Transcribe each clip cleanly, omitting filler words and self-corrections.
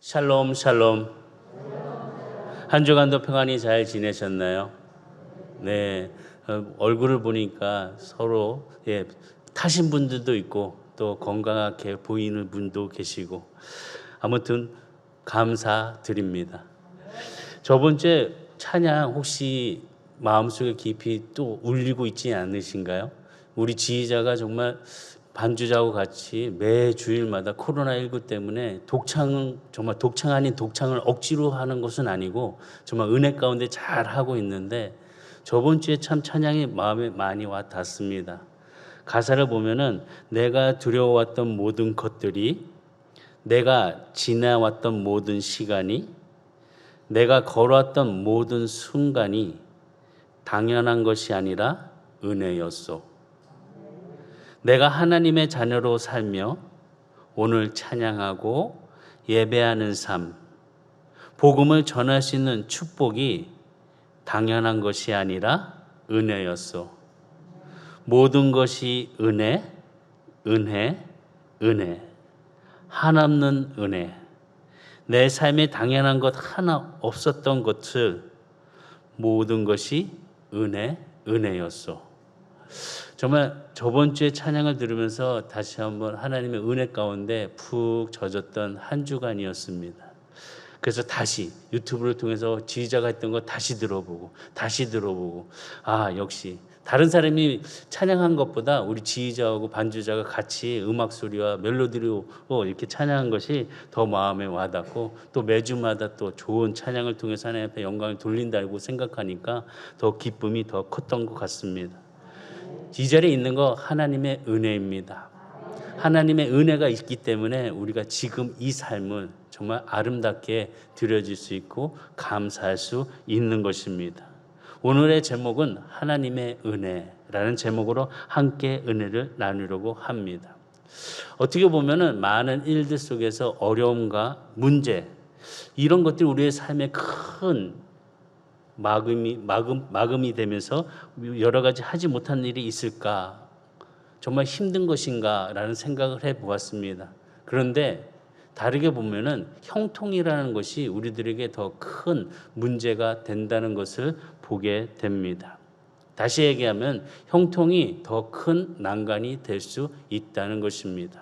샬롬 샬롬. 한 주간도 평안히 잘 지내셨나요? 네. 얼굴을 보니까 서로 타신 분들도 있고 또 건강하게 보이는 분도 계시고 아무튼 감사드립니다. 저번 주에 찬양 혹시 마음속에 깊이 또 울리고 있지 않으신가요? 우리 지휘자가 정말 반주자와 같이 매 주일마다 코로나19 때문에 정말 독창 아닌 독창을 억지로 하는 것은 아니고 정말 은혜 가운데 잘 하고 있는데 저번 주에 참 찬양이 마음에 많이 와 닿습니다. 가사를 보면은 내가 두려워왔던 모든 것들이, 내가 지나왔던 모든 시간이, 내가 걸어왔던 모든 순간이 당연한 것이 아니라 은혜였소. 내가 하나님의 자녀로 살며 오늘 찬양하고 예배하는 삶, 복음을 전할 수 있는 축복이 당연한 것이 아니라 은혜였소. 모든 것이 은혜, 은혜, 은혜. 한없는 은혜. 내 삶에 당연한 것 하나 없었던 것을 모든 것이 은혜, 은혜였소. 정말 저번 주에 찬양을 들으면서 다시 한번 하나님의 은혜 가운데 푹 젖었던 한 주간이었습니다. 그래서 다시 유튜브를 통해서 지휘자가 했던 거 다시 들어보고 역시 다른 사람이 찬양한 것보다 우리 지휘자하고 반주자가 같이 음악 소리와 멜로디로 이렇게 찬양한 것이 더 마음에 와닿고 또 매주마다 또 좋은 찬양을 통해서 하나님 앞에 영광을 돌린다고 생각하니까 더 기쁨이 더 컸던 것 같습니다. 이 자리에 있는 거 하나님의 은혜입니다. 하나님의 은혜가 있기 때문에 우리가 지금 이 삶을 정말 아름답게 드려질 수 있고 감사할 수 있는 것입니다. 오늘의 제목은 하나님의 은혜라는 제목으로 함께 은혜를 나누려고 합니다. 어떻게 보면은 많은 일들 속에서 어려움과 문제 이런 것들이 우리의 삶에 큰 마금이 되면서 여러 가지 하지 못한 일이 있을까? 정말 힘든 것인가? 라는 생각을 해보았습니다. 그런데 다르게 보면은 형통이라는 것이 우리들에게 더 큰 문제가 된다는 것을 보게 됩니다. 다시 얘기하면 형통이 더 큰 난관이 될 수 있다는 것입니다.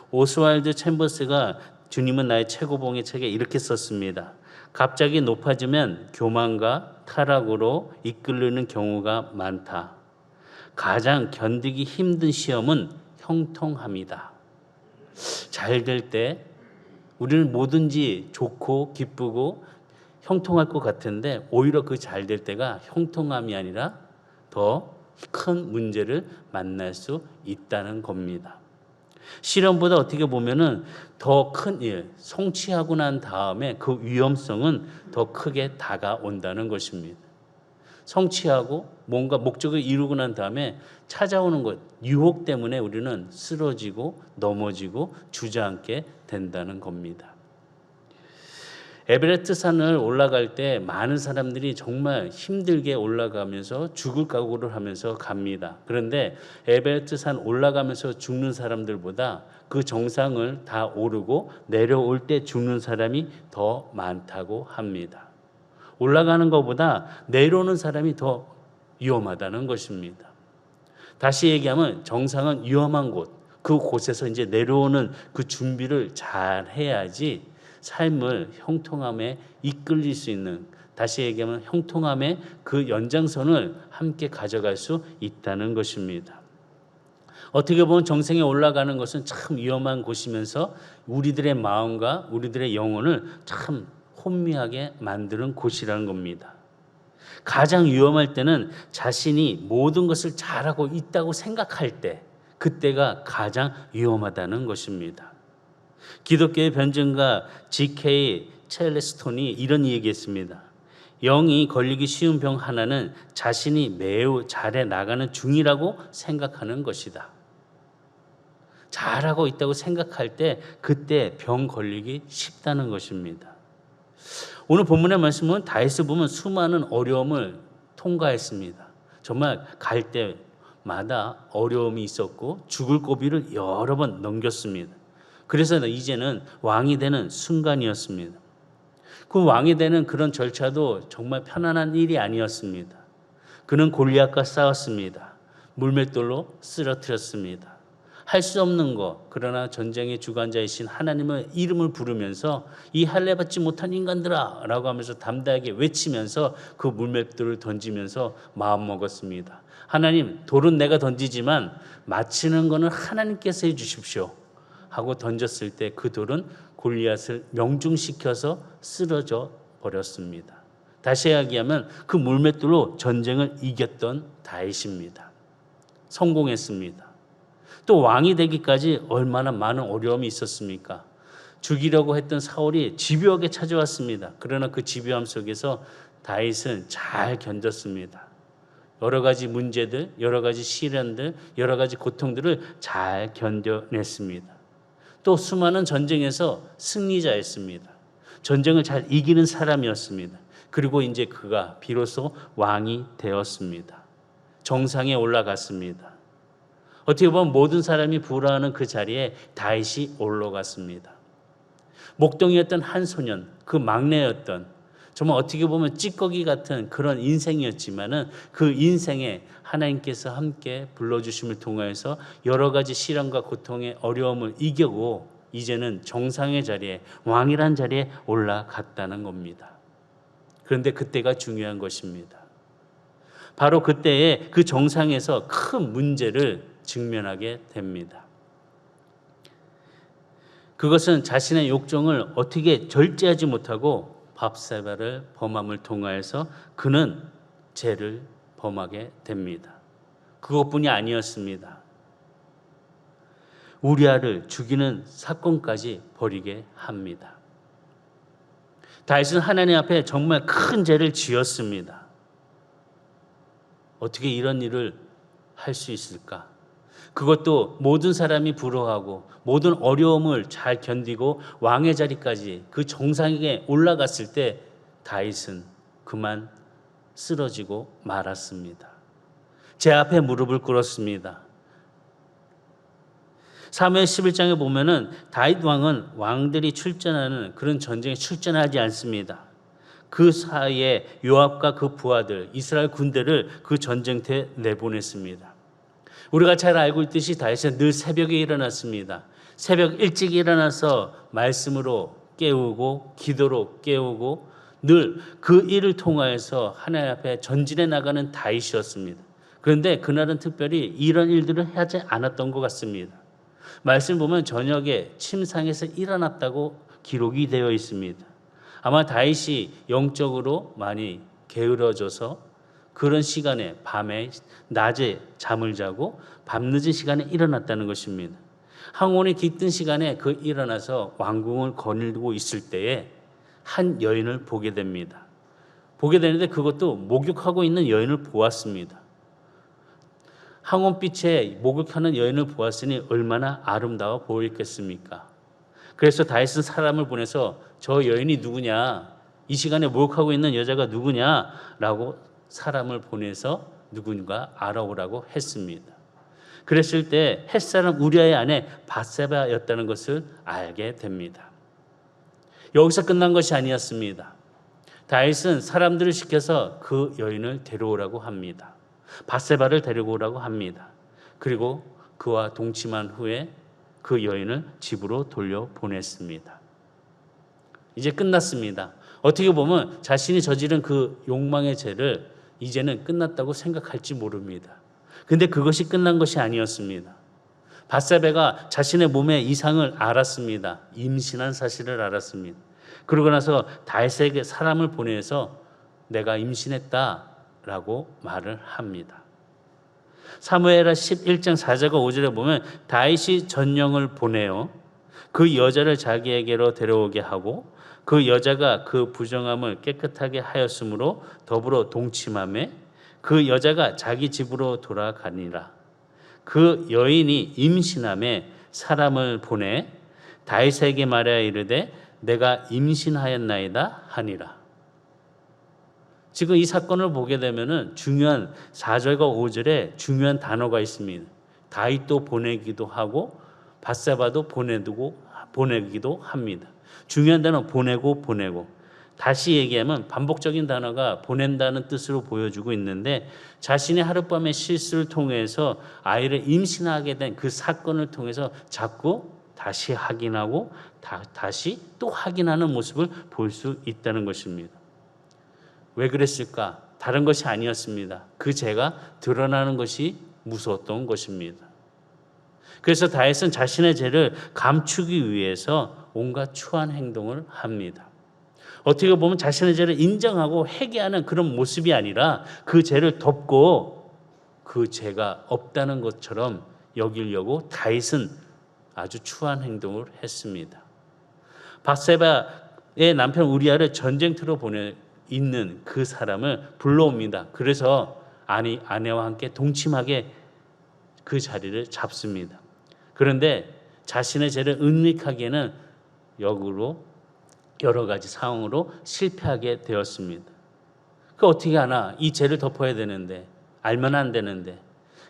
오스왈드 챔버스가 주님은 나의 최고봉의 책에 이렇게 썼습니다. 갑자기 높아지면 교만과 타락으로 이끌리는 경우가 많다. 가장 견디기 힘든 시험은 형통함이다. 잘 될 때 우리는 뭐든지 좋고 기쁘고 형통할 것 같은데 오히려 그 잘 될 때가 형통함이 아니라 더 큰 문제를 만날 수 있다는 겁니다. 시련보다 어떻게 보면은 더 큰 일, 성취하고 난 다음에 그 위험성은 더 크게 다가온다는 것입니다. 성취하고 뭔가 목적을 이루고 난 다음에 찾아오는 것, 유혹 때문에 우리는 쓰러지고 넘어지고 주저앉게 된다는 겁니다. 에베레스트 산을 올라갈 때 많은 사람들이 정말 힘들게 올라가면서 죽을 각오를 하면서 갑니다. 그런데 에베레스트 산 올라가면서 죽는 사람들보다 그 정상을 다 오르고 내려올 때 죽는 사람이 더 많다고 합니다. 올라가는 것보다 내려오는 사람이 더 위험하다는 것입니다. 다시 얘기하면 정상은 위험한 곳, 그 곳에서 이제 내려오는 그 준비를 잘 해야지 삶을 형통함에 이끌릴 수 있는, 다시 얘기하면 형통함의 그 연장선을 함께 가져갈 수 있다는 것입니다. 어떻게 보면 정상에 올라가는 것은 참 위험한 곳이면서 우리들의 마음과 우리들의 영혼을 참 혼미하게 만드는 곳이라는 겁니다. 가장 위험할 때는 자신이 모든 것을 잘하고 있다고 생각할 때, 그때가 가장 위험하다는 것입니다. 기독교의 변증가 G.K. 첼레스톤이 이런 얘기했습니다. 영이 걸리기 쉬운 병 하나는 자신이 매우 잘해 나가는 중이라고 생각하는 것이다. 잘하고 있다고 생각할 때 그때 병 걸리기 쉽다는 것입니다. 오늘 본문의 말씀은 다윗을 보면 수많은 어려움을 통과했습니다. 정말 갈 때마다 어려움이 있었고 죽을 고비를 여러 번 넘겼습니다. 그래서 이제는 왕이 되는 순간이었습니다. 그 왕이 되는 그런 절차도 정말 편안한 일이 아니었습니다. 그는 골리앗과 싸웠습니다. 물맷돌로 쓰러뜨렸습니다. 할 수 없는 것, 그러나 전쟁의 주관자이신 하나님의 이름을 부르면서 이 할례 받지 못한 인간들아 라고 하면서 담대하게 외치면서 그 물맷돌을 던지면서 마음먹었습니다. 하나님, 돌은 내가 던지지만 마치는 거는 하나님께서 해주십시오 하고 던졌을 때 그 돌은 골리앗을 명중시켜서 쓰러져 버렸습니다. 다시 이야기하면 그 물맷돌로 전쟁을 이겼던 다윗입니다. 성공했습니다. 또 왕이 되기까지 얼마나 많은 어려움이 있었습니까? 죽이려고 했던 사울이 집요하게 찾아왔습니다. 그러나 그 집요함 속에서 다윗은 잘 견뎠습니다. 여러 가지 문제들, 여러 가지 시련들, 여러 가지 고통들을 잘 견뎌냈습니다. 또 수많은 전쟁에서 승리자였습니다. 전쟁을 잘 이기는 사람이었습니다. 그리고 이제 그가 비로소 왕이 되었습니다. 정상에 올라갔습니다. 어떻게 보면 모든 사람이 부러워하는 그 자리에 다윗이 올라갔습니다. 목동이었던 한 소년, 그 막내였던 정말 어떻게 보면 찌꺼기 같은 그런 인생이었지만은 그 인생에 하나님께서 함께 불러주심을 통하여서 여러 가지 시련과 고통의 어려움을 이겨고 이제는 정상의 자리에, 왕이란 자리에 올라갔다는 겁니다. 그런데 그때가 중요한 것입니다. 바로 그때에 그 정상에서 큰 문제를 직면하게 됩니다. 그것은 자신의 욕정을 어떻게 절제하지 못하고 밧세바를 범함을 통하여서 그는 죄를 범하게 됩니다. 그것뿐이 아니었습니다. 우리아를 죽이는 사건까지 벌이게 합니다. 다윗은 하나님 앞에 정말 큰 죄를 지었습니다. 어떻게 이런 일을 할 수 있을까? 그것도 모든 사람이 부러워하고 모든 어려움을 잘 견디고 왕의 자리까지 그 정상에 올라갔을 때 다윗은 그만 쓰러지고 말았습니다. 제 앞에 무릎을 꿇었습니다. 사무엘 11장에 보면은 다윗 왕은 왕들이 출전하는 그런 전쟁에 출전하지 않습니다. 그 사이에 요압과 그 부하들, 이스라엘 군대를 그 전쟁터에 내보냈습니다. 우리가 잘 알고 있듯이 다윗은 늘 새벽에 일어났습니다. 새벽 일찍 일어나서 말씀으로 깨우고 기도로 깨우고 늘 그 일을 통하여서 하나님 앞에 전진해 나가는 다윗이었습니다. 그런데 그날은 특별히 이런 일들을 하지 않았던 것 같습니다. 말씀 보면 저녁에 침상에서 일어났다고 기록이 되어 있습니다. 아마 다윗이 영적으로 많이 게으러져서 그런 시간에 밤에 낮에 잠을 자고 밤늦은 시간에 일어났다는 것입니다. 항온이 깃든 시간에 그 일어나서 왕궁을 거닐고 있을 때에 한 여인을 보게 됩니다. 보게 되는데 그것도 목욕하고 있는 여인을 보았습니다. 항온빛에 목욕하는 여인을 보았으니 얼마나 아름다워 보였겠습니까? 그래서 다윗은 사람을 보내서 저 여인이 누구냐? 이 시간에 목욕하고 있는 여자가 누구냐라고 사람을 보내서 누군가 알아오라고 했습니다. 그랬을 때 햇사람 우리아의 아내 밧세바였다는 것을 알게 됩니다. 여기서 끝난 것이 아니었습니다. 다윗은 사람들을 시켜서 그 여인을 데려오라고 합니다. 밧세바를 데리고 오라고 합니다. 그리고 그와 동침한 후에 그 여인을 집으로 돌려보냈습니다. 이제 끝났습니다. 어떻게 보면 자신이 저지른 그 욕망의 죄를 이제는 끝났다고 생각할지 모릅니다. 근데 그것이 끝난 것이 아니었습니다. 밧세바가 자신의 몸의 이상을 알았습니다. 임신한 사실을 알았습니다. 그러고 나서 다윗에게 사람을 보내서 내가 임신했다라고 말을 합니다. 사무엘하 11장 4절과 5절에 보면 다윗이 전령을 보내어 그 여자를 자기에게로 데려오게 하고 그 여자가 그 부정함을 깨끗하게 하였으므로 더불어 동침하매 그 여자가 자기 집으로 돌아가니라. 그 여인이 임신함에 사람을 보내 다윗에게 말하여 이르되 내가 임신하였나이다 하니라. 지금 이 사건을 보게 되면은 중요한 4절과 5절에 중요한 단어가 있습니다. 다윗도 보내기도 하고 밧세바도 보내두고 보내기도 합니다. 중요한 단어는 보내고. 다시 얘기하면 반복적인 단어가 보낸다는 뜻으로 보여주고 있는데, 자신의 하룻밤의 실수를 통해서 아이를 임신하게 된 그 사건을 통해서 자꾸 다시 확인하고 다시 또 확인하는 모습을 볼 수 있다는 것입니다. 왜 그랬을까? 다른 것이 아니었습니다. 그 죄가 드러나는 것이 무서웠던 것입니다. 그래서 다윗은 자신의 죄를 감추기 위해서 온갖 추한 행동을 합니다. 어떻게 보면 자신의 죄를 인정하고 회개하는 그런 모습이 아니라 그 죄를 덮고 그 죄가 없다는 것처럼 여기려고 다윗은 아주 추한 행동을 했습니다. 밧세바의 남편 우리아를 전쟁터로 보내 있는 그 사람을 불러옵니다. 그래서 아내와 함께 동침하게 그 자리를 잡습니다. 그런데 자신의 죄를 은닉하기에는 역으로 여러 가지 상황으로 실패하게 되었습니다. 그 어떻게 하나? 이 죄를 덮어야 되는데, 알면 안 되는데.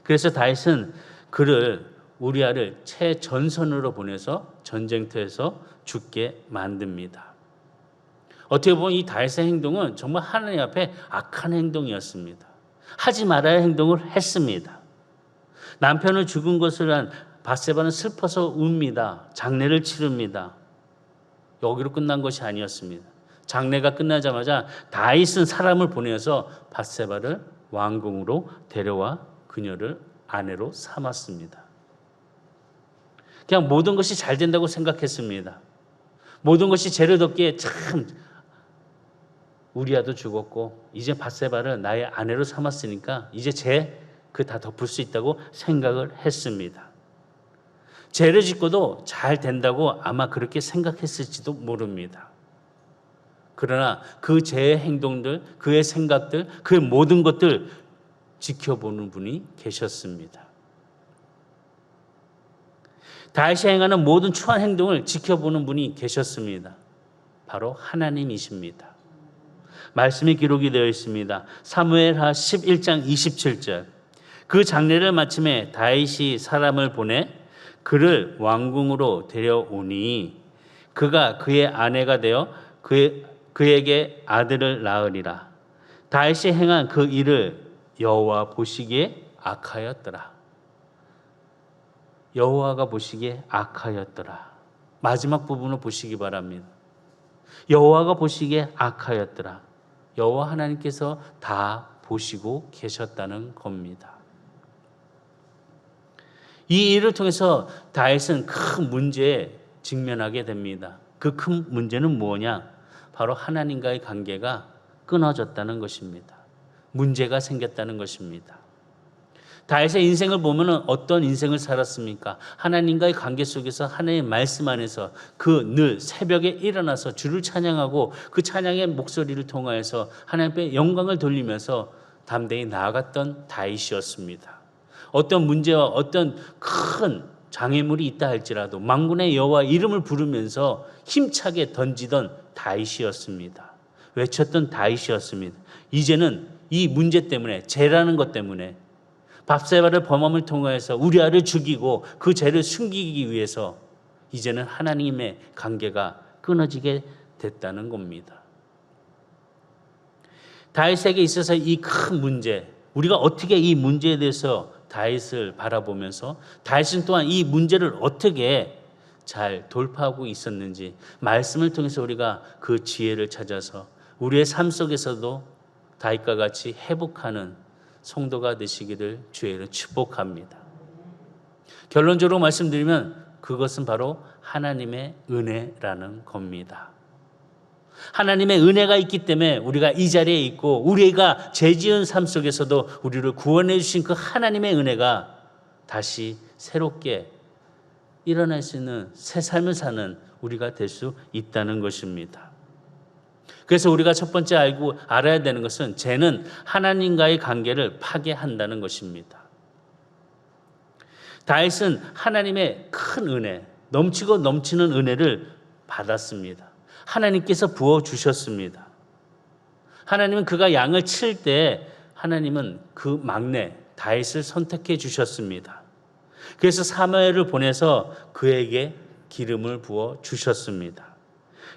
그래서 다윗은 그를 우리아를 최전선으로 보내서 전쟁터에서 죽게 만듭니다. 어떻게 보면 이 다윗의 행동은 정말 하나님 앞에 악한 행동이었습니다. 하지 말아야 할 행동을 했습니다. 남편을 죽은 것을 한 밧세바는 슬퍼서 웁니다. 장례를 치릅니다. 여기로 끝난 것이 아니었습니다. 장례가 끝나자마자 다윗은 사람을 보내서 밧세바를 왕궁으로 데려와 그녀를 아내로 삼았습니다. 그냥 모든 것이 잘 된다고 생각했습니다. 모든 것이 죄를 덮기에 참, 우리아도 죽었고 이제 밧세바를 나의 아내로 삼았으니까 이제 죄 그 다 덮을 수 있다고 생각을 했습니다. 죄를 짓고도 잘 된다고 아마 그렇게 생각했을지도 모릅니다. 그러나 그 죄의 행동들, 그의 생각들, 그의 모든 것들 지켜보는 분이 계셨습니다. 다윗이 행하는 모든 추한 행동을 지켜보는 분이 계셨습니다. 바로 하나님이십니다. 말씀이 기록이 되어 있습니다. 사무엘하 11장 27절. 그 장례를 마침에 다윗이 사람을 보내 그를 왕궁으로 데려오니 그가 그의 아내가 되어 그에게 아들을 낳으리라. 다윗이 행한 그 일을 여호와 보시기에 악하였더라. 여호와가 보시기에 악하였더라. 마지막 부분을 보시기 바랍니다. 여호와가 보시기에 악하였더라. 여호와 하나님께서 다 보시고 계셨다는 겁니다. 이 일을 통해서 다윗은 큰 문제에 직면하게 됩니다. 그 큰 문제는 뭐냐? 바로 하나님과의 관계가 끊어졌다는 것입니다. 문제가 생겼다는 것입니다. 다윗의 인생을 보면 어떤 인생을 살았습니까? 하나님과의 관계 속에서 하나님의 말씀 안에서 그 늘 새벽에 일어나서 주를 찬양하고 그 찬양의 목소리를 통하여서 하나님께 영광을 돌리면서 담대히 나아갔던 다윗이었습니다. 어떤 문제와 어떤 큰 장애물이 있다 할지라도 만군의 여호와 이름을 부르면서 힘차게 던지던 다윗이었습니다. 외쳤던 다윗이었습니다. 이제는 이 문제 때문에, 죄라는 것 때문에 밧세바를 범함을 통해서 우리아를 죽이고 그 죄를 숨기기 위해서 이제는 하나님의 관계가 끊어지게 됐다는 겁니다. 다윗에게 있어서 이 큰 문제, 우리가 어떻게 이 문제에 대해서 다윗을 바라보면서 다윗은 또한 이 문제를 어떻게 잘 돌파하고 있었는지 말씀을 통해서 우리가 그 지혜를 찾아서 우리의 삶 속에서도 다윗과 같이 회복하는 성도가 되시기를 주의로 축복합니다. 결론적으로 말씀드리면 그것은 바로 하나님의 은혜라는 겁니다. 하나님의 은혜가 있기 때문에 우리가 이 자리에 있고 우리가 죄 지은 삶 속에서도 우리를 구원해 주신 그 하나님의 은혜가 다시 새롭게 일어날 수 있는 새 삶을 사는 우리가 될 수 있다는 것입니다. 그래서 우리가 첫 번째 알아야 되는 것은 죄는 하나님과의 관계를 파괴한다는 것입니다. 다윗은 하나님의 큰 은혜, 넘치고 넘치는 은혜를 받았습니다. 하나님께서 부어주셨습니다. 하나님은 그가 양을 칠 때 하나님은 그 막내 다윗을 선택해 주셨습니다. 그래서 사무엘을 보내서 그에게 기름을 부어 주셨습니다.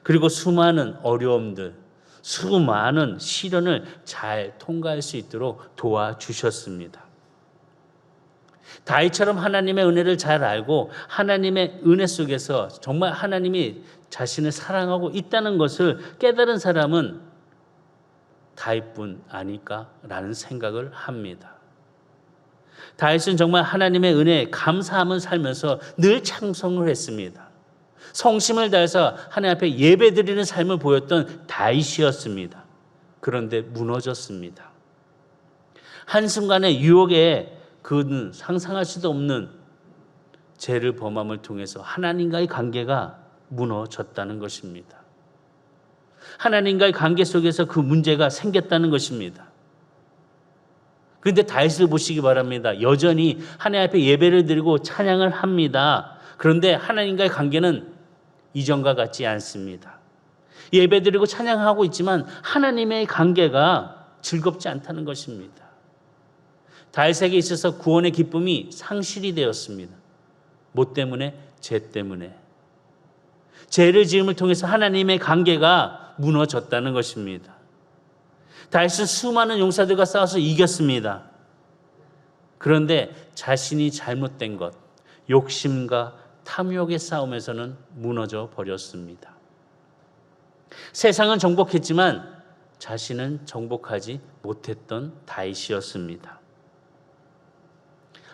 그리고 수많은 어려움들, 수많은 시련을 잘 통과할 수 있도록 도와주셨습니다. 다윗처럼 하나님의 은혜를 잘 알고 하나님의 은혜 속에서 정말 하나님이 자신을 사랑하고 있다는 것을 깨달은 사람은 다윗뿐 아닐까라는 생각을 합니다. 다윗은 정말 하나님의 은혜에 감사함을 살면서 늘 찬송을 했습니다. 성심을 다해서 하나님 앞에 예배드리는 삶을 보였던 다윗이었습니다. 그런데 무너졌습니다. 한순간의 유혹에 그는 상상할 수도 없는 죄를 범함을 통해서 하나님과의 관계가 무너졌다는 것입니다. 하나님과의 관계 속에서 그 문제가 생겼다는 것입니다. 그런데 다윗을 보시기 바랍니다. 여전히 하나님 앞에 예배를 드리고 찬양을 합니다. 그런데 하나님과의 관계는 이전과 같지 않습니다. 예배 드리고 찬양하고 있지만 하나님의 관계가 즐겁지 않다는 것입니다. 다윗에게 있어서 구원의 기쁨이 상실이 되었습니다. 뭐 때문에? 죄 때문에. 죄를 지음을 통해서 하나님의 관계가 무너졌다는 것입니다. 다윗은 수많은 용사들과 싸워서 이겼습니다. 그런데 자신이 잘못된 것, 욕심과 탐욕의 싸움에서는 무너져 버렸습니다. 세상은 정복했지만 자신은 정복하지 못했던 다윗이었습니다.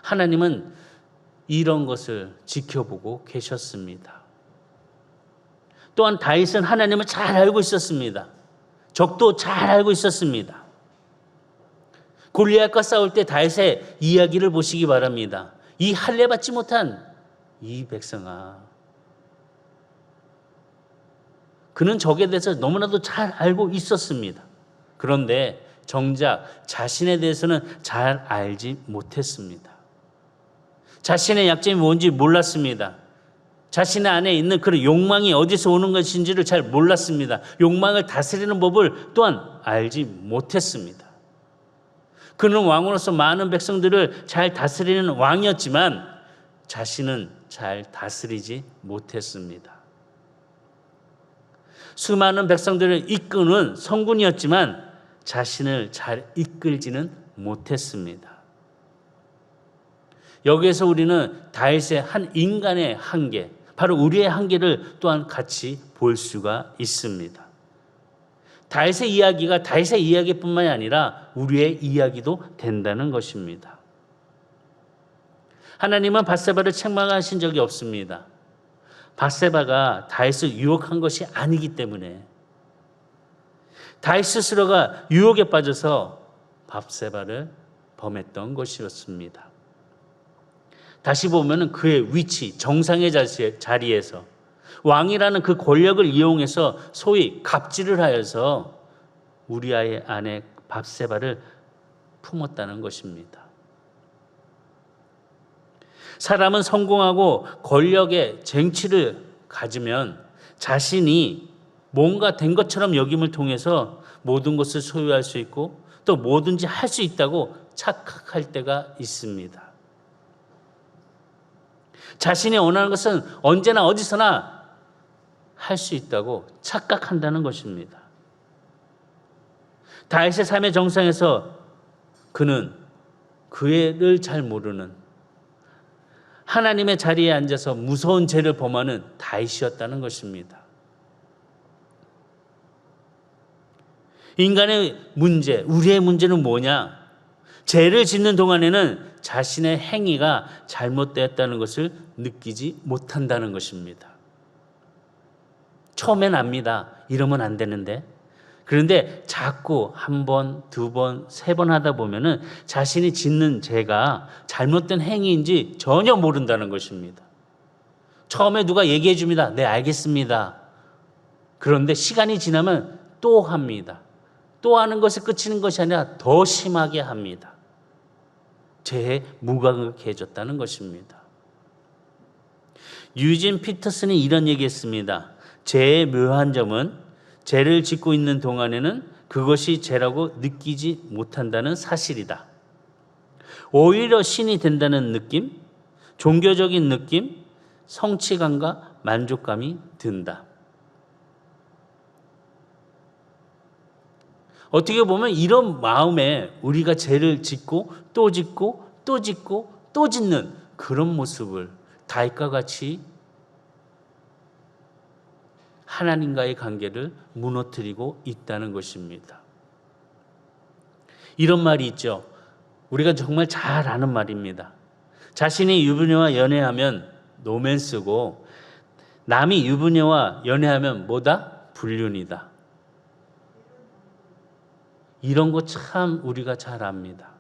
하나님은 이런 것을 지켜보고 계셨습니다. 또한 다윗은 하나님을 잘 알고 있었습니다. 적도 잘 알고 있었습니다. 골리앗과 싸울 때 다윗의 이야기를 보시기 바랍니다. 이 할례 받지 못한 이 백성아, 그는 적에 대해서 너무나도 잘 알고 있었습니다. 그런데 정작 자신에 대해서는 잘 알지 못했습니다. 자신의 약점이 뭔지 몰랐습니다. 자신의 안에 있는 그런 욕망이 어디서 오는 것인지를 잘 몰랐습니다. 욕망을 다스리는 법을 또한 알지 못했습니다. 그는 왕으로서 많은 백성들을 잘 다스리는 왕이었지만 자신은 잘 다스리지 못했습니다. 수많은 백성들을 이끄는 성군이었지만 자신을 잘 이끌지는 못했습니다. 여기에서 우리는 다윗의 한 인간의 한계, 바로 우리의 한계를 또한 같이 볼 수가 있습니다. 다윗의 이야기가 다윗의 이야기뿐만이 아니라 우리의 이야기도 된다는 것입니다. 하나님은 밧세바를 책망하신 적이 없습니다. 밧세바가 다윗을 유혹한 것이 아니기 때문에 다윗 스스로가 유혹에 빠져서 밧세바를 범했던 것이었습니다. 다시 보면 그의 위치, 정상의 자리에서 왕이라는 그 권력을 이용해서 소위 갑질을 하여서 우리아의 아내 밧세바를 품었다는 것입니다. 사람은 성공하고 권력의 쟁취를 가지면 자신이 뭔가 된 것처럼 여김을 통해서 모든 것을 소유할 수 있고 또 뭐든지 할 수 있다고 착각할 때가 있습니다. 자신이 원하는 것은 언제나 어디서나 할 수 있다고 착각한다는 것입니다. 다윗의 삶의 정상에서 그는 그를 잘 모르는 하나님의 자리에 앉아서 무서운 죄를 범하는 다윗이었다는 것입니다. 인간의 문제, 우리의 문제는 뭐냐? 죄를 짓는 동안에는 자신의 행위가 잘못되었다는 것을 느끼지 못한다는 것입니다. 처음엔 압니다. 이러면 안 되는데. 그런데 자꾸 한 번, 두 번, 세 번 하다 보면은 자신이 짓는 죄가 잘못된 행위인지 전혀 모른다는 것입니다. 처음에 누가 얘기해 줍니다. 네, 알겠습니다. 그런데 시간이 지나면 또 합니다. 또 하는 것에 그치는 것이 아니라 더 심하게 합니다. 죄에 무감각해졌다는 것입니다. 유진 피터슨이 이런 얘기했습니다. 죄의 묘한 점은 죄를 짓고 있는 동안에는 그것이 죄라고 느끼지 못한다는 사실이다. 오히려 신이 된다는 느낌, 종교적인 느낌, 성취감과 만족감이 든다. 어떻게 보면 이런 마음에 우리가 죄를 짓고 또 짓고 또 짓고 또 짓는 그런 모습을 다윗과 같이 하나님과의 관계를 무너뜨리고 있다는 것입니다. 이런 말이 있죠. 우리가 정말 잘 아는 말입니다. 자신이 유부녀와 연애하면 로맨스고 남이 유부녀와 연애하면 뭐다? 불륜이다. 이런 거 참 우리가 잘 압니다.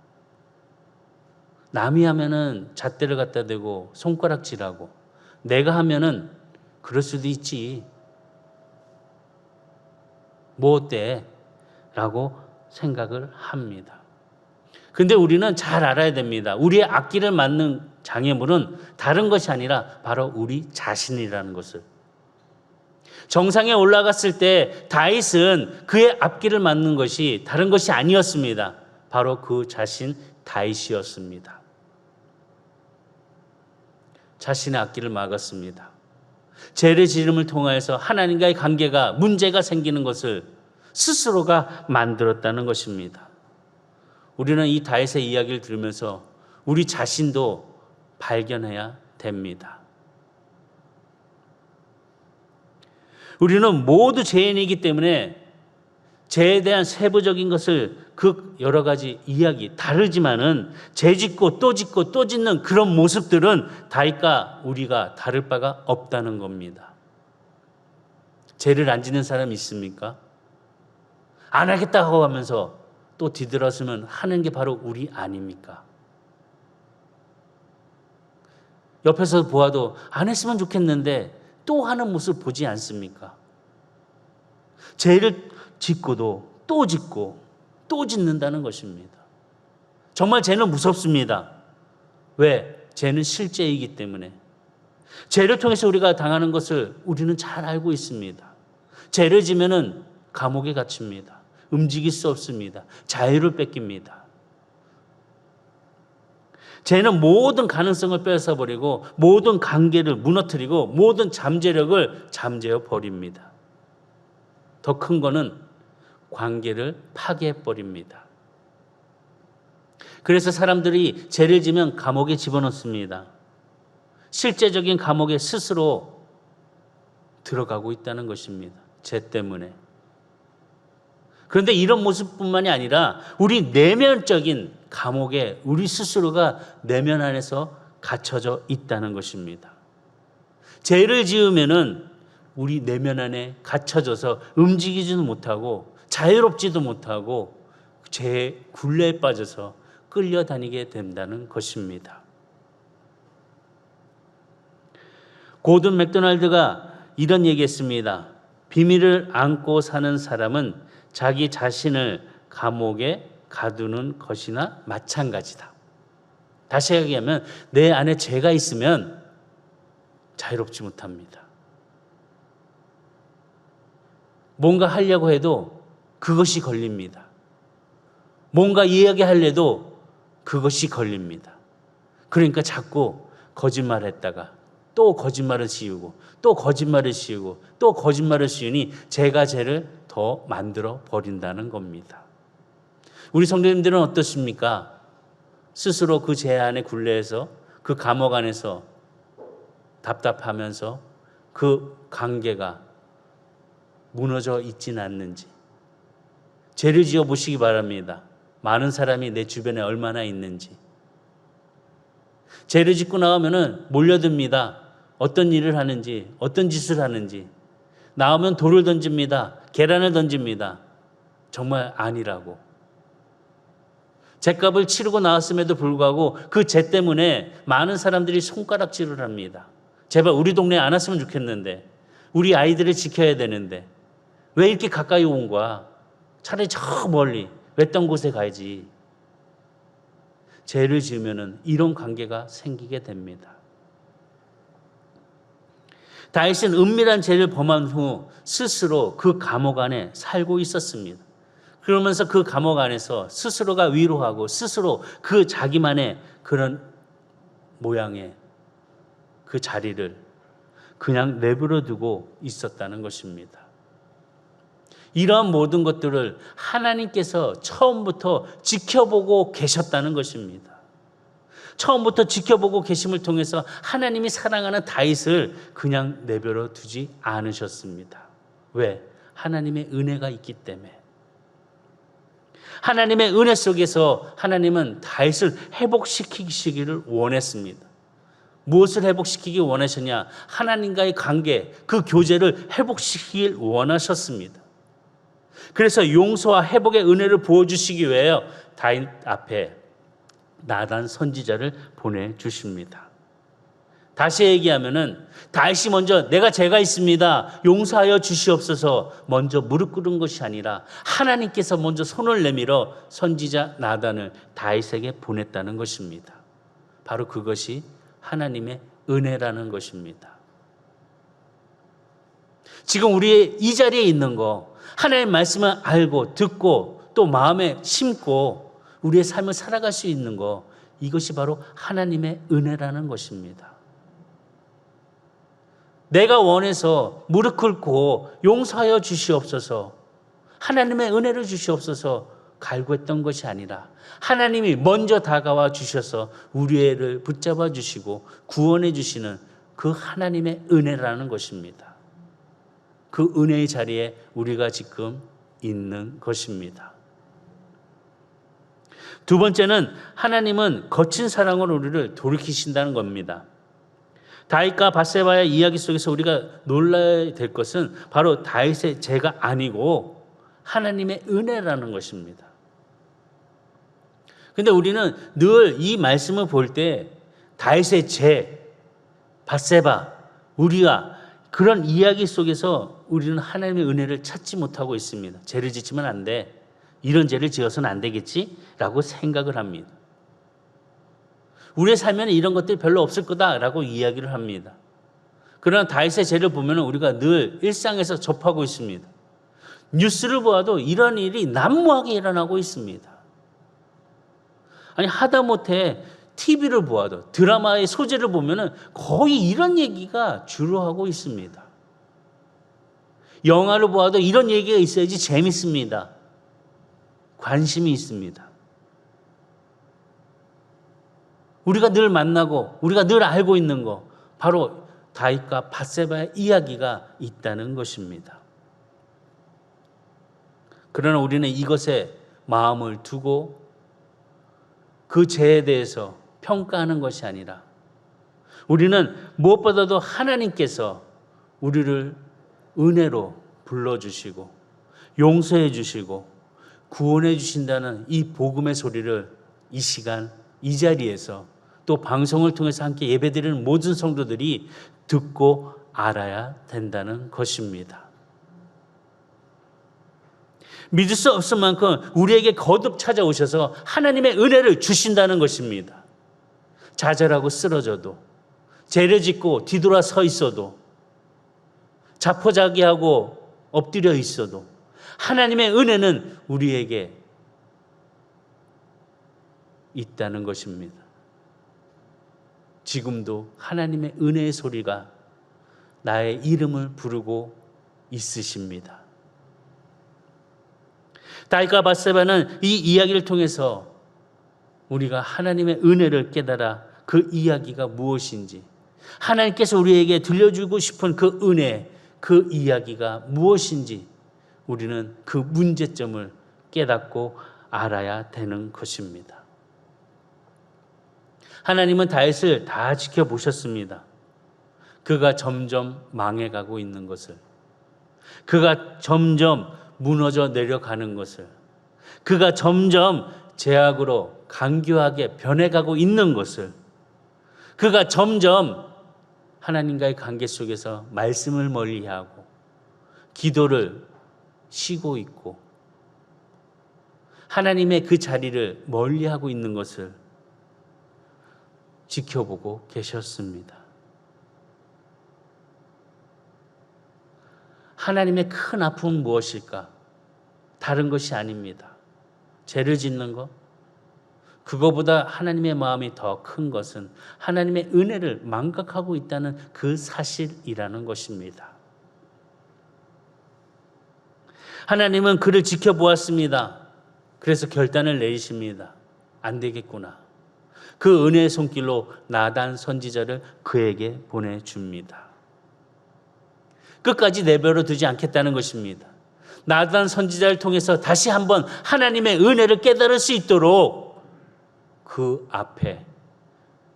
남이 하면은 잣대를 갖다 대고 손가락질하고 내가 하면은 그럴 수도 있지. 뭐 어때? 라고 생각을 합니다. 근데 우리는 잘 알아야 됩니다. 우리의 앞길을 막는 장애물은 다른 것이 아니라 바로 우리 자신이라는 것을. 정상에 올라갔을 때 다윗은 그의 앞길을 막는 것이 다른 것이 아니었습니다. 바로 그 자신 다윗이었습니다. 자신의 앞길을 막았습니다. 죄를 지음을 통하여서 하나님과의 관계가 문제가 생기는 것을 스스로가 만들었다는 것입니다. 우리는 이 다윗의 이야기를 들으면서 우리 자신도 발견해야 됩니다. 우리는 모두 죄인이기 때문에 죄에 대한 세부적인 것을 그 여러 가지 이야기 다르지만은 죄 짓고 또 짓고 또 짓는 그런 모습들은 다윗과 우리가 다를 바가 없다는 겁니다. 죄를 안 짓는 사람 있습니까? 안 하겠다고 하면서 또 뒤돌아서면 하는 게 바로 우리 아닙니까? 옆에서 보아도 안 했으면 좋겠는데 또 하는 모습 보지 않습니까? 죄를 짓고도 또 짓고 또 짓는다는 것입니다. 정말 죄는 무섭습니다. 왜? 죄는 실제이기 때문에. 죄를 통해서 우리가 당하는 것을 우리는 잘 알고 있습니다. 죄를 지면은 감옥에 갇힙니다. 움직일 수 없습니다. 자유를 뺏깁니다. 죄는 모든 가능성을 뺏어버리고 모든 관계를 무너뜨리고 모든 잠재력을 잠재워 버립니다. 더 큰 거는 관계를 파괴해버립니다. 그래서 사람들이 죄를 지면 감옥에 집어넣습니다. 실제적인 감옥에 스스로 들어가고 있다는 것입니다. 죄 때문에. 그런데 이런 모습뿐만이 아니라 우리 내면적인 감옥에 우리 스스로가 내면 안에서 갇혀져 있다는 것입니다. 죄를 지으면은 우리 내면 안에 갇혀져서 움직이지도 못하고 자유롭지도 못하고 죄의 굴레에 빠져서 끌려다니게 된다는 것입니다. 고든 맥도날드가 이런 얘기했습니다. 비밀을 안고 사는 사람은 자기 자신을 감옥에 가두는 것이나 마찬가지다. 다시 얘기하면 내 안에 죄가 있으면 자유롭지 못합니다. 뭔가 하려고 해도 그것이 걸립니다. 뭔가 이야기하려도 그것이 걸립니다. 그러니까 자꾸 거짓말했다가 또 거짓말을 씌우고 또 거짓말을 씌우고 또 거짓말을 씌우니 죄가 죄를 더 만들어 버린다는 겁니다. 우리 성도님들은 어떻습니까? 스스로 그 죄 안에 굴레에서 그 감옥 안에서 답답하면서 그 관계가 무너져 있지는 않는지 죄를 지어 보시기 바랍니다. 많은 사람이 내 주변에 얼마나 있는지. 죄를 짓고 나오면은 몰려듭니다. 어떤 일을 하는지, 어떤 짓을 하는지. 나오면 돌을 던집니다. 계란을 던집니다. 정말 아니라고. 죄값을 치르고 나왔음에도 불구하고 그 죄 때문에 많은 사람들이 손가락질을 합니다. 제발 우리 동네에 안 왔으면 좋겠는데, 우리 아이들을 지켜야 되는데 왜 이렇게 가까이 온 거야? 차라리 저 멀리 외딴 곳에 가야지. 죄를 지으면은 이런 관계가 생기게 됩니다. 다윗은 은밀한 죄를 범한 후 스스로 그 감옥 안에 살고 있었습니다. 그러면서 그 감옥 안에서 스스로가 위로하고 스스로 그 자기만의 그런 모양의 그 자리를 그냥 내버려 두고 있었다는 것입니다. 이러한 모든 것들을 하나님께서 처음부터 지켜보고 계셨다는 것입니다. 처음부터 지켜보고 계심을 통해서 하나님이 사랑하는 다윗을 그냥 내버려 두지 않으셨습니다. 왜? 하나님의 은혜가 있기 때문에. 하나님의 은혜 속에서 하나님은 다윗을 회복시키시기를 원했습니다. 무엇을 회복시키기 원하셨냐? 하나님과의 관계, 그 교제를 회복시키길 원하셨습니다. 그래서 용서와 회복의 은혜를 부어주시기 위하여 다윗 앞에 나단 선지자를 보내주십니다. 다시 얘기하면은 다윗이 먼저 내가 죄가 있습니다, 용서하여 주시옵소서 먼저 무릎 꿇은 것이 아니라 하나님께서 먼저 손을 내밀어 선지자 나단을 다윗에게 보냈다는 것입니다. 바로 그것이 하나님의 은혜라는 것입니다. 지금 우리 이 자리에 있는 거, 하나님의 말씀을 알고 듣고 또 마음에 심고 우리의 삶을 살아갈 수 있는 거, 이것이 바로 하나님의 은혜라는 것입니다. 내가 원해서 무릎 꿇고 용서하여 주시옵소서, 하나님의 은혜를 주시옵소서 갈구했던 것이 아니라 하나님이 먼저 다가와 주셔서 우리를 붙잡아 주시고 구원해 주시는 그 하나님의 은혜라는 것입니다. 그 은혜의 자리에 우리가 지금 있는 것입니다. 두 번째는 하나님은 거친 사랑으로 우리를 돌이키신다는 겁니다. 다윗과 바세바의 이야기 속에서 우리가 놀라야 될 것은 바로 다윗의 죄가 아니고 하나님의 은혜라는 것입니다. 그런데 우리는 늘 이 말씀을 볼 때 다윗의 죄, 바세바, 우리가 그런 이야기 속에서 우리는 하나님의 은혜를 찾지 못하고 있습니다. 죄를 짓지면 안 돼, 이런 죄를 지어서는 안 되겠지라고 생각을 합니다. 우리의 삶에는 이런 것들이 별로 없을 거다라고 이야기를 합니다. 그러나 다윗의 죄를 보면 우리가 늘 일상에서 접하고 있습니다. 뉴스를 보아도 이런 일이 난무하게 일어나고 있습니다. 아니 하다못해 TV를 보아도 드라마의 소재를 보면 거의 이런 얘기가 주로 하고 있습니다. 영화를 보아도 이런 얘기가 있어야지 재밌습니다. 관심이 있습니다. 우리가 늘 만나고 우리가 늘 알고 있는 거, 바로 다윗과 밧세바의 이야기가 있다는 것입니다. 그러나 우리는 이것에 마음을 두고 그 죄에 대해서 평가하는 것이 아니라 우리는 무엇보다도 하나님께서 우리를 은혜로 불러주시고 용서해 주시고 구원해 주신다는 이 복음의 소리를 이 시간 이 자리에서 또 방송을 통해서 함께 예배드리는 모든 성도들이 듣고 알아야 된다는 것입니다. 믿을 수 없을 만큼 우리에게 거듭 찾아오셔서 하나님의 은혜를 주신다는 것입니다. 좌절하고 쓰러져도, 죄를 짓고 뒤돌아 서 있어도, 자포자기하고 엎드려 있어도 하나님의 은혜는 우리에게 있다는 것입니다. 지금도 하나님의 은혜의 소리가 나의 이름을 부르고 있으십니다. 다윗과 밧세바는 이 이야기를 통해서 우리가 하나님의 은혜를 깨달아 그 이야기가 무엇인지, 하나님께서 우리에게 들려주고 싶은 그 은혜, 그 이야기가 무엇인지 우리는 그 문제점을 깨닫고 알아야 되는 것입니다. 하나님은 다윗을 다 지켜보셨습니다. 그가 점점 망해가고 있는 것을, 그가 점점 무너져 내려가는 것을, 그가 점점 죄악으로 간교하게 변해가고 있는 것을, 그가 점점 하나님과의 관계 속에서 말씀을 멀리하고 기도를 쉬고 있고 하나님의 그 자리를 멀리하고 있는 것을 지켜보고 계셨습니다. 하나님의 큰 아픔은 무엇일까? 다른 것이 아닙니다. 죄를 짓는 것, 그거보다 하나님의 마음이 더 큰 것은 하나님의 은혜를 망각하고 있다는 그 사실이라는 것입니다. 하나님은 그를 지켜보았습니다. 그래서 결단을 내리십니다. 안 되겠구나. 그 은혜의 손길로 나단 선지자를 그에게 보내줍니다. 끝까지 내버려 두지 않겠다는 것입니다. 나단 선지자를 통해서 다시 한번 하나님의 은혜를 깨달을 수 있도록 그 앞에,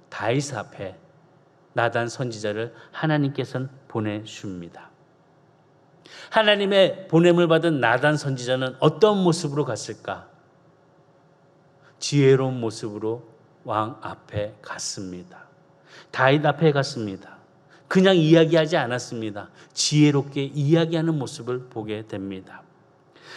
다윗 앞에 나단 선지자를 하나님께서는 보내줍니다. 하나님의 보냄을 받은 나단 선지자는 어떤 모습으로 갔을까? 지혜로운 모습으로 왕 앞에 갔습니다. 다윗 앞에 갔습니다. 그냥 이야기하지 않았습니다. 지혜롭게 이야기하는 모습을 보게 됩니다.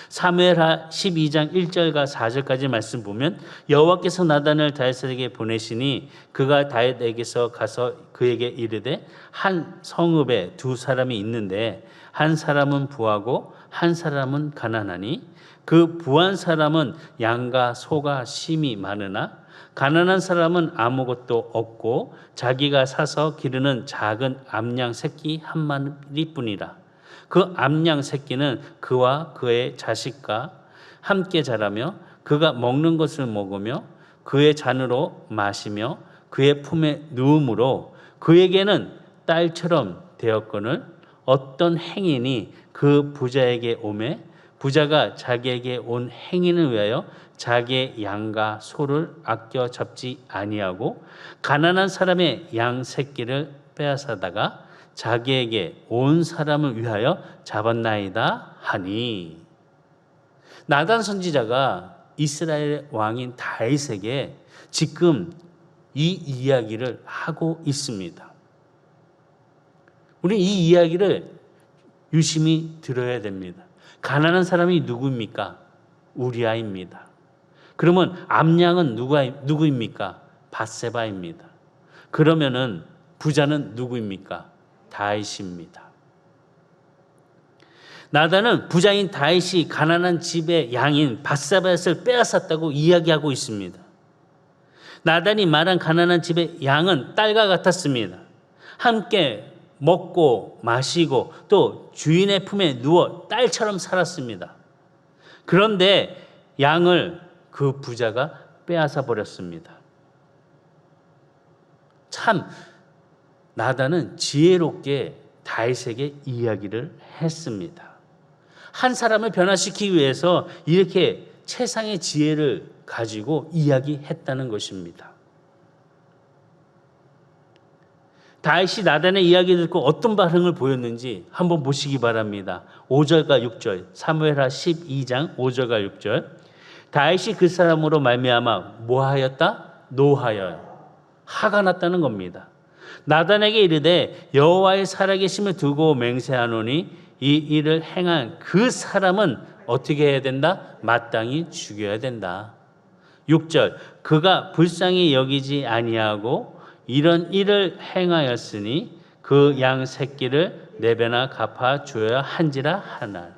사무엘하 12장 1절과 4절까지 말씀 보면 여호와께서 나단을 다윗에게 보내시니 그가 다윗에게서 가서 그에게 이르되 한 성읍에 두 사람이 있는데 한 사람은 부하고 한 사람은 가난하니 그 부한 사람은 양과 소가 심히 많으나 가난한 사람은 아무것도 없고 자기가 사서 기르는 작은 암양 새끼 한 마리뿐이라. 그 암양 새끼는 그와 그의 자식과 함께 자라며 그가 먹는 것을 먹으며 그의 잔으로 마시며 그의 품에 누움으로 그에게는 딸처럼 되었거늘 어떤 행인이 그 부자에게 오매 부자가 자기에게 온 행인을 위하여 자기의 양과 소를 아껴 잡지 아니하고 가난한 사람의 양 새끼를 빼앗아다가 자기에게 온 사람을 위하여 잡았나이다 하니. 나단 선지자가 이스라엘 왕인 다윗에게 지금 이 이야기를 하고 있습니다. 우리 이 이야기를 유심히 들어야 됩니다. 가난한 사람이 누구입니까? 우리아입니다. 그러면 암양은 누구입니까? 밧세바입니다. 그러면은 부자는 누구입니까? 다윗입니다. 나단은 부자인 다윗이 가난한 집의 양인 밧세바를 빼앗았다고 이야기하고 있습니다. 나단이 말한 가난한 집의 양은 딸과 같았습니다. 함께 먹고 마시고 또 주인의 품에 누워 딸처럼 살았습니다. 그런데 양을 그 부자가 빼앗아 버렸습니다. 참 나단은 지혜롭게 다윗에게 이야기를 했습니다. 한 사람을 변화시키기 위해서 이렇게 최상의 지혜를 가지고 이야기했다는 것입니다. 다윗이 나단의 이야기를 듣고 어떤 반응을 보였는지 한번 보시기 바랍니다. 5절과 6절, 사무엘하 12장 5절과 6절. 다윗이 그 사람으로 말미암아 뭐하였다? 노하여 화가 났다는 겁니다. 나단에게 이르되 여호와의 살아계심을 두고 맹세하노니 이 일을 행한 그 사람은 어떻게 해야 된다? 마땅히 죽여야 된다. 6절. 그가 불쌍히 여기지 아니하고 이런 일을 행하였으니 그 양 새끼를 네 배나 갚아 줘야 한지라 하나.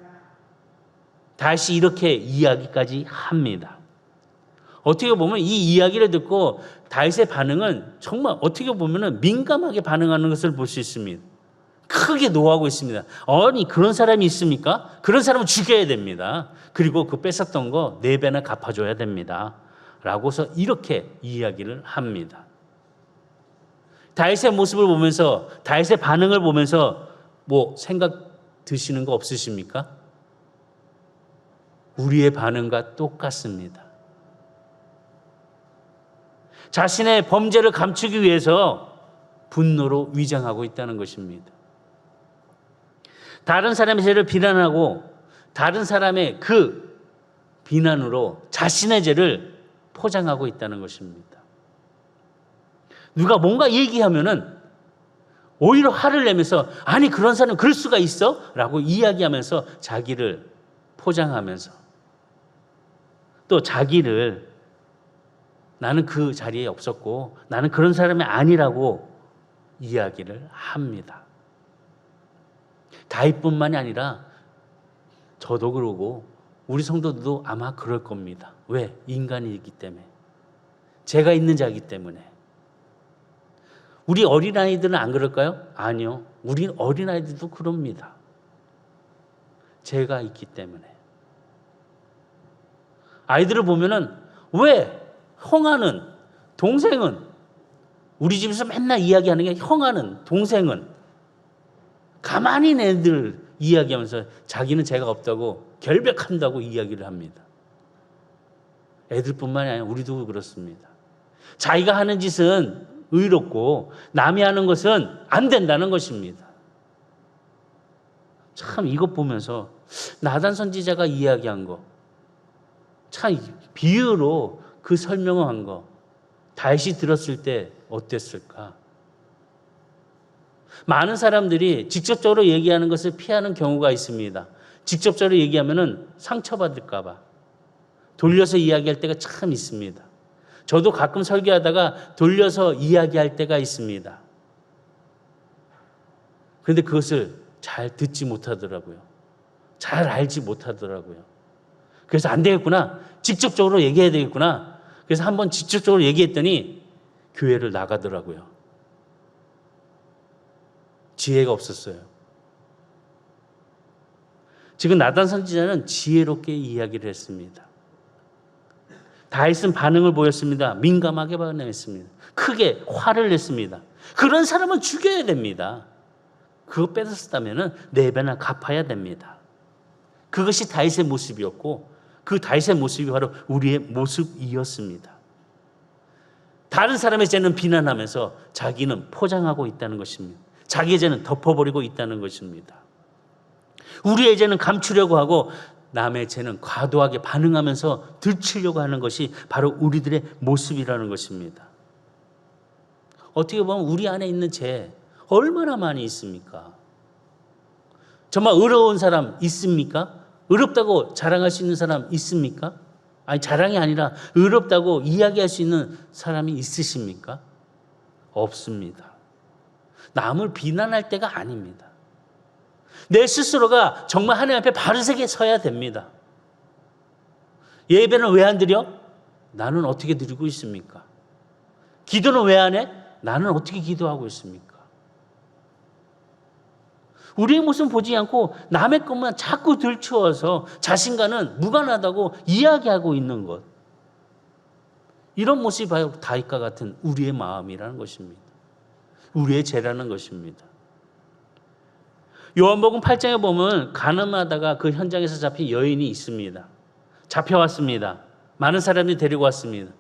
다시 이렇게 이야기까지 합니다. 어떻게 보면 이 이야기를 듣고 다윗의 반응은 정말 어떻게 보면 민감하게 반응하는 것을 볼 수 있습니다. 크게 노하고 있습니다. 아니 그런 사람이 있습니까? 그런 사람은 죽여야 됩니다. 그리고 그 뺏었던 거 네 배나 갚아줘야 됩니다. 라고서 이렇게 이야기를 합니다. 다윗의 모습을 보면서 다윗의 반응을 보면서 뭐 생각 드시는 거 없으십니까? 우리의 반응과 똑같습니다. 자신의 범죄를 감추기 위해서 분노로 위장하고 있다는 것입니다. 다른 사람의 죄를 비난하고 다른 사람의 그 비난으로 자신의 죄를 포장하고 있다는 것입니다. 누가 뭔가 얘기하면은 오히려 화를 내면서 아니 그런 사람 그럴 수가 있어? 라고 이야기하면서 자기를 포장하면서 또 자기를 나는 그 자리에 없었고 나는 그런 사람이 아니라고 이야기를 합니다. 다윗뿐만이 아니라 저도 그러고 우리 성도들도 아마 그럴 겁니다. 왜? 인간이기 때문에. 제가 있는 자이기 때문에. 우리 어린아이들은 안 그럴까요? 아니요. 우리 어린아이들도 그럽니다. 제가 있기 때문에. 아이들을 보면은 왜 형아는, 동생은, 우리 집에서 맨날 이야기하는 게 형아는, 동생은 가만히 애들 이야기하면서 자기는 죄가 없다고 결백한다고 이야기를 합니다. 애들뿐만이 아니라 우리도 그렇습니다. 자기가 하는 짓은 의롭고 남이 하는 것은 안 된다는 것입니다. 참 이것 보면서 나단 선지자가 이야기한 거, 참 비유로 그 설명한 거 다윗이 들었을 때 어땠을까? 많은 사람들이 직접적으로 얘기하는 것을 피하는 경우가 있습니다. 직접적으로 얘기하면은 상처받을까 봐 돌려서 이야기할 때가 참 있습니다. 저도 가끔 설교하다가 돌려서 이야기할 때가 있습니다. 그런데 그것을 잘 듣지 못하더라고요. 잘 알지 못하더라고요. 그래서 안 되겠구나. 직접적으로 얘기해야 되겠구나. 그래서 한번 직접적으로 얘기했더니 교회를 나가더라고요. 지혜가 없었어요. 지금 나단 선지자는 지혜롭게 이야기를 했습니다. 다윗은 반응을 보였습니다. 민감하게 반응했습니다. 크게 화를 냈습니다. 그런 사람은 죽여야 됩니다. 그거 뺏었다면 4배나 갚아야 됩니다. 그것이 다윗의 모습이었고 그 다윗의 모습이 바로 우리의 모습이었습니다. 다른 사람의 죄는 비난하면서 자기는 포장하고 있다는 것입니다. 자기의 죄는 덮어버리고 있다는 것입니다. 우리의 죄는 감추려고 하고 남의 죄는 과도하게 반응하면서 들추려고 하는 것이 바로 우리들의 모습이라는 것입니다. 어떻게 보면 우리 안에 있는 죄 얼마나 많이 있습니까? 정말 의로운 사람 있습니까? 의롭다고 자랑할 수 있는 사람 있습니까? 아니, 자랑이 아니라 의롭다고 이야기할 수 있는 사람이 있으십니까? 없습니다. 남을 비난할 때가 아닙니다. 내 스스로가 정말 하나님 앞에 바르게 서야 됩니다. 예배는 왜 안 드려? 나는 어떻게 드리고 있습니까? 기도는 왜 안 해? 나는 어떻게 기도하고 있습니까? 우리의 모습 보지 않고 남의 것만 자꾸 들추어서 자신과는 무관하다고 이야기하고 있는 것. 이런 모습이 바로 다윗과 같은 우리의 마음이라는 것입니다. 우리의 죄라는 것입니다. 요한복음 8장에 보면 가늠하다가 그 현장에서 잡힌 여인이 있습니다. 잡혀왔습니다. 많은 사람들이 데리고 왔습니다.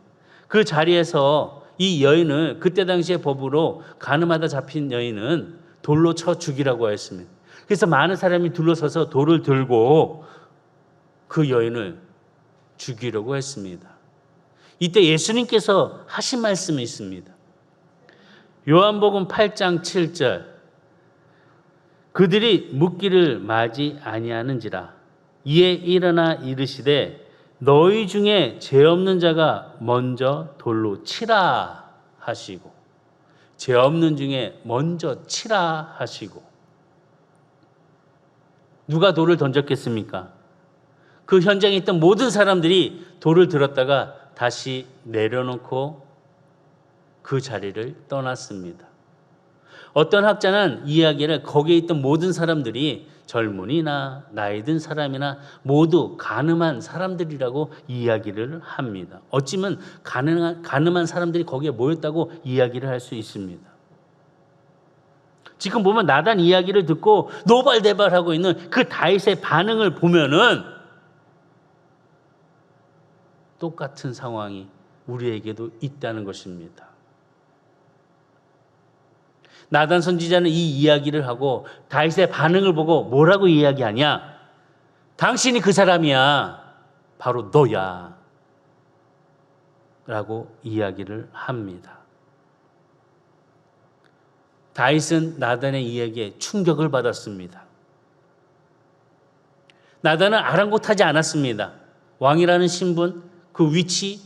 그 자리에서 이 여인을 그때 당시의 법으로 가늠하다 잡힌 여인은 돌로 쳐 죽이라고 했습니다. 그래서 많은 사람이 둘러서서 돌을 들고 그 여인을 죽이려고 했습니다. 이때 예수님께서 하신 말씀이 있습니다. 요한복음 8장 7절 그들이 묻기를 마지 아니하는지라 이에 일어나 이르시되 너희 중에 죄 없는 자가 먼저 돌로 치라 하시고 죄 없는 중에 먼저 치라 하시고 누가 돌을 던졌겠습니까? 그 현장에 있던 모든 사람들이 돌을 들었다가 다시 내려놓고 그 자리를 떠났습니다. 어떤 학자는 이야기를 거기에 있던 모든 사람들이 젊은이나 나이 든 사람이나 모두 가늠한 사람들이라고 이야기를 합니다. 어찌면 가늠한 사람들이 거기에 모였다고 이야기를 할 수 있습니다. 지금 보면 나단 이야기를 듣고 노발대발하고 있는 그 다윗의 반응을 보면은 똑같은 상황이 우리에게도 있다는 것입니다. 나단 선지자는 이 이야기를 하고 다윗의 반응을 보고 뭐라고 이야기하냐? 당신이 그 사람이야. 바로 너야. 라고 이야기를 합니다. 다윗은 나단의 이야기에 충격을 받았습니다. 나단은 아랑곳하지 않았습니다. 왕이라는 신분, 그 위치,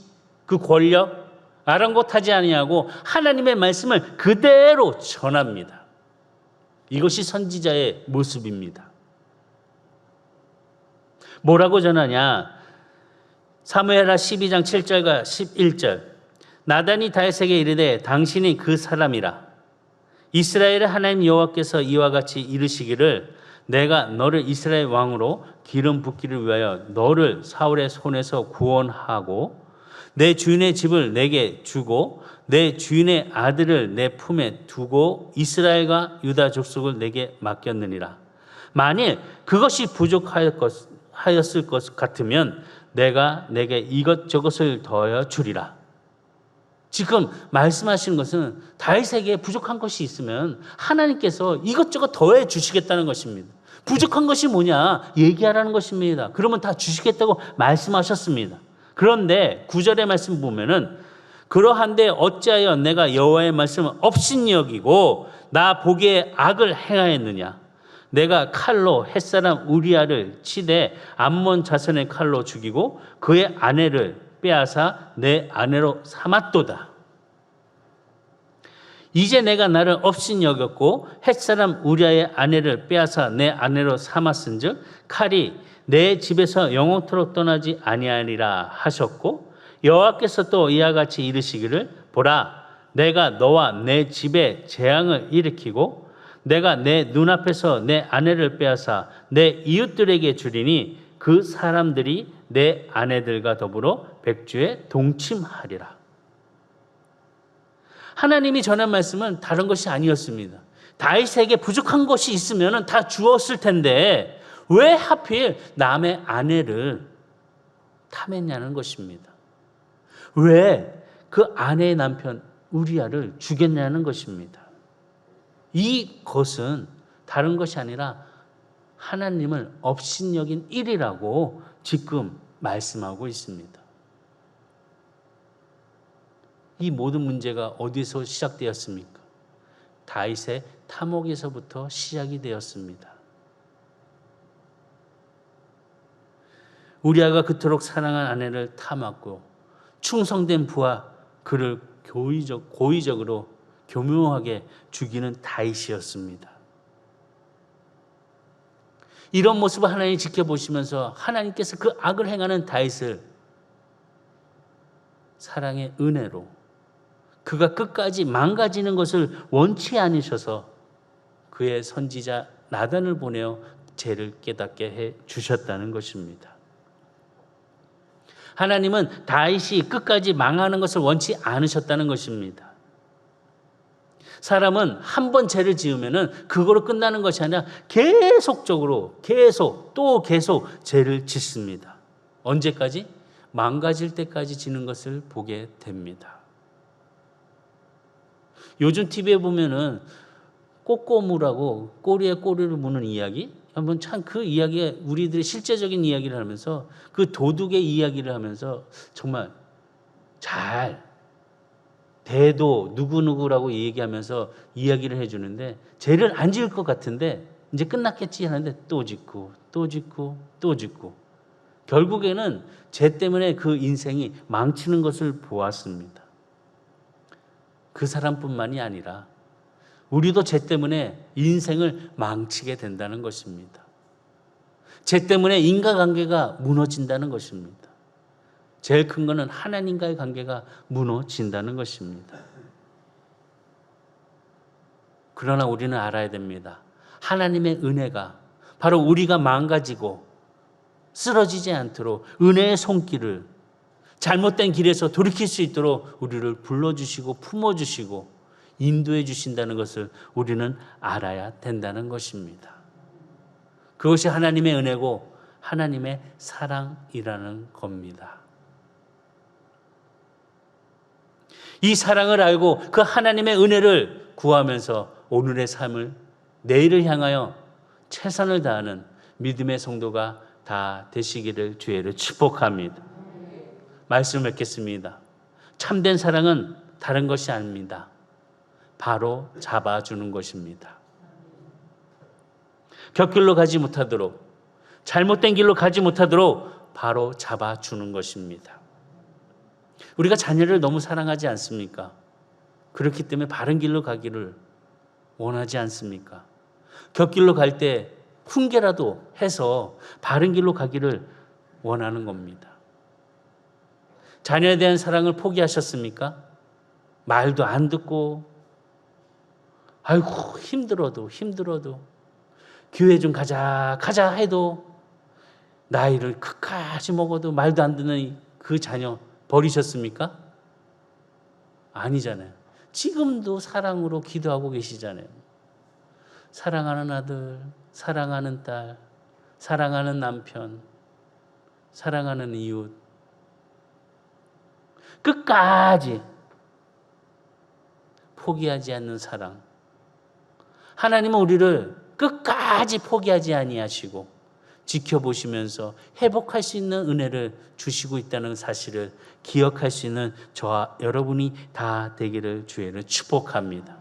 그 권력 아랑곳하지 아니하고 하나님의 말씀을 그대로 전합니다. 이것이 선지자의 모습입니다. 뭐라고 전하냐? 사무엘하 12장 7절과 11절 나단이 다윗에게 이르되 당신이 그 사람이라. 이스라엘의 하나님 여호와께서 이와 같이 이르시기를 내가 너를 이스라엘 왕으로 기름 붓기를 위하여 너를 사울의 손에서 구원하고 내 주인의 집을 내게 주고 내 주인의 아들을 내 품에 두고 이스라엘과 유다 족속을 내게 맡겼느니라. 만일 그것이 부족하였을 것 같으면 내가 내게 이것저것을 더하여 주리라. 지금 말씀하시는 것은 다윗에게 부족한 것이 있으면 하나님께서 이것저것 더해 주시겠다는 것입니다. 부족한 것이 뭐냐 얘기하라는 것입니다. 그러면 다 주시겠다고 말씀하셨습니다. 그런데 9절의 말씀 보면은 그러한데 어찌하여 내가 여호와의 말씀을 업신여기고 나 보기에 악을 행하였느냐. 내가 칼로 햇사람 우리아를 치되 암몬 자손의 칼로 죽이고 그의 아내를 빼앗아 내 아내로 삼았도다. 이제 내가 나를 업신여겼고 햇사람 우리아의 아내를 빼앗아 내 아내로 삼았은즉 칼이 내 집에서 영원토록 떠나지 아니하리라 하셨고 여호와께서 또 이와 같이 이르시기를 보라 내가 너와 내 집에 재앙을 일으키고 내가 내 눈앞에서 내 아내를 빼앗아 내 이웃들에게 주리니 그 사람들이 내 아내들과 더불어 백주에 동침하리라. 하나님이 전한 말씀은 다른 것이 아니었습니다. 다윗에게 부족한 것이 있으면 다 주었을 텐데 왜 하필 남의 아내를 탐했냐는 것입니다. 왜 그 아내의 남편 우리아를 죽였냐는 것입니다. 이것은 다른 것이 아니라 하나님을 업신여긴 일이라고 지금 말씀하고 있습니다. 이 모든 문제가 어디서 시작되었습니까? 다윗의 탐욕에서부터 시작이 되었습니다. 우리아가 그토록 사랑한 아내를 탐하고 충성된 부하 그를 고의적으로 교묘하게 죽이는 다윗이었습니다. 이런 모습을 하나님이 지켜보시면서 하나님께서 그 악을 행하는 다윗을 사랑의 은혜로 그가 끝까지 망가지는 것을 원치 않으셔서 그의 선지자 나단을 보내어 죄를 깨닫게 해 주셨다는 것입니다. 하나님은 다윗이 끝까지 망하는 것을 원치 않으셨다는 것입니다. 사람은 한 번 죄를 지으면은 그거로 끝나는 것이 아니라 계속 죄를 짓습니다. 언제까지? 망가질 때까지 지는 것을 보게 됩니다. 요즘 TV에 보면은 꼬꼬무라고 꼬리에 꼬리를 무는 이야기, 한번 참 그 이야기가 우리들의 실제적인 이야기를 하면서 그 도둑의 이야기를 하면서 정말 잘 대도 누구누구라고 얘기하면서 이야기를 해주는데 죄를 안 지을 것 같은데 이제 끝났겠지 하는데 또 짓고 결국에는 죄 때문에 그 인생이 망치는 것을 보았습니다. 그 사람뿐만이 아니라 우리도 죄 때문에 인생을 망치게 된다는 것입니다. 죄 때문에 인간관계가 무너진다는 것입니다. 제일 큰 거는 하나님과의 관계가 무너진다는 것입니다. 그러나 우리는 알아야 됩니다. 하나님의 은혜가 바로 우리가 망가지고 쓰러지지 않도록 은혜의 손길을 잘못된 길에서 돌이킬 수 있도록 우리를 불러주시고 품어주시고 인도해 주신다는 것을 우리는 알아야 된다는 것입니다. 그것이 하나님의 은혜고 하나님의 사랑이라는 겁니다. 이 사랑을 알고 그 하나님의 은혜를 구하면서 오늘의 삶을 내일을 향하여 최선을 다하는 믿음의 성도가 다 되시기를 주의를 축복합니다. 말씀 맺겠습니다. 참된 사랑은 다른 것이 아닙니다. 바로 잡아주는 것입니다. 곁길로 가지 못하도록, 잘못된 길로 가지 못하도록 바로 잡아주는 것입니다. 우리가 자녀를 너무 사랑하지 않습니까? 그렇기 때문에 바른 길로 가기를 원하지 않습니까? 곁길로 갈 때 훈계라도 해서 바른 길로 가기를 원하는 겁니다. 자녀에 대한 사랑을 포기하셨습니까? 말도 안 듣고, 아이고 힘들어도 교회 좀 가자 해도 나이를 끝까지 먹어도 말도 안 듣는 그 자녀 버리셨습니까? 아니잖아요. 지금도 사랑으로 기도하고 계시잖아요. 사랑하는 아들, 사랑하는 딸, 사랑하는 남편, 사랑하는 이웃, 끝까지 포기하지 않는 사랑. 하나님은 우리를 끝까지 포기하지 아니하시고 지켜보시면서 회복할 수 있는 은혜를 주시고 있다는 사실을 기억할 수 있는 저와 여러분이 다 되기를 주의를 축복합니다.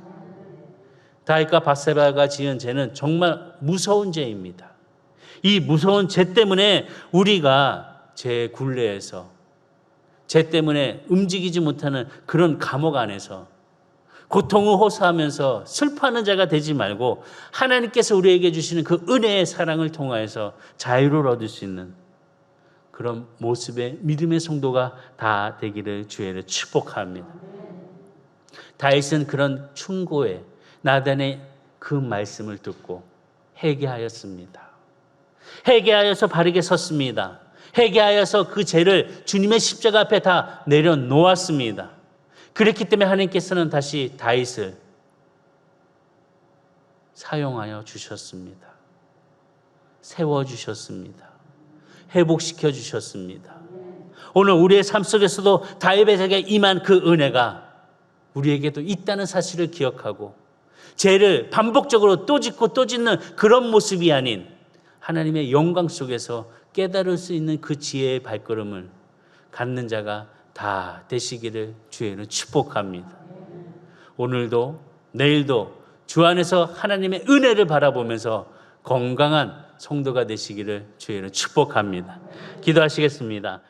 다윗과 밧세바가 지은 죄는 정말 무서운 죄입니다. 이 무서운 죄 때문에 우리가 죄 굴레에서, 죄 때문에 움직이지 못하는 그런 감옥 안에서 고통을 호소하면서 슬퍼하는 자가 되지 말고 하나님께서 우리에게 주시는 그 은혜의 사랑을 통하여서 자유를 얻을 수 있는 그런 모습의 믿음의 성도가 다 되기를 주의를 축복합니다. 다윗은 그런 충고에 나단의 그 말씀을 듣고 회개하였습니다. 회개하여서 바르게 섰습니다. 회개하여서 그 죄를 주님의 십자가 앞에 다 내려놓았습니다. 그렇기 때문에 하나님께서는 다시 다윗을 사용하여 주셨습니다. 세워주셨습니다. 회복시켜 주셨습니다. 오늘 우리의 삶 속에서도 다윗에게 임한 그 은혜가 우리에게도 있다는 사실을 기억하고 죄를 반복적으로 또 짓고 또 짓는 그런 모습이 아닌 하나님의 영광 속에서 깨달을 수 있는 그 지혜의 발걸음을 갖는 자가 다 되시기를 주의는 축복합니다. 오늘도 내일도 주 안에서 하나님의 은혜를 바라보면서 건강한 성도가 되시기를 주의는 축복합니다. 기도하시겠습니다.